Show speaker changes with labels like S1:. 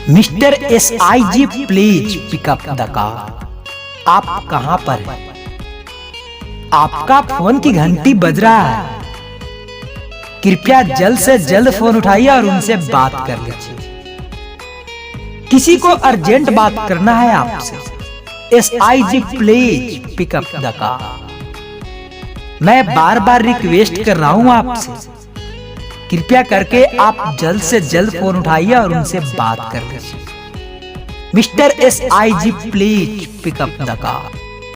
S1: Mister SIG please pick up the call. आप कहां पर हैं? आपका फोन की घंटी बज रहा है। कृपया जल्द से जल्द फोन उठाइए और उनसे बात कर लीजिए। किसी को अर्जेंट बात करना है आपसे। SIG please pick up the call. मैं बार बार रिक्वेस्ट कर रहा हूं आपसे, कृपया करके आप जल्द से जल्द फोन उठाइए और उनसे बात कर लीजिए। Mister SIG please pick up the call.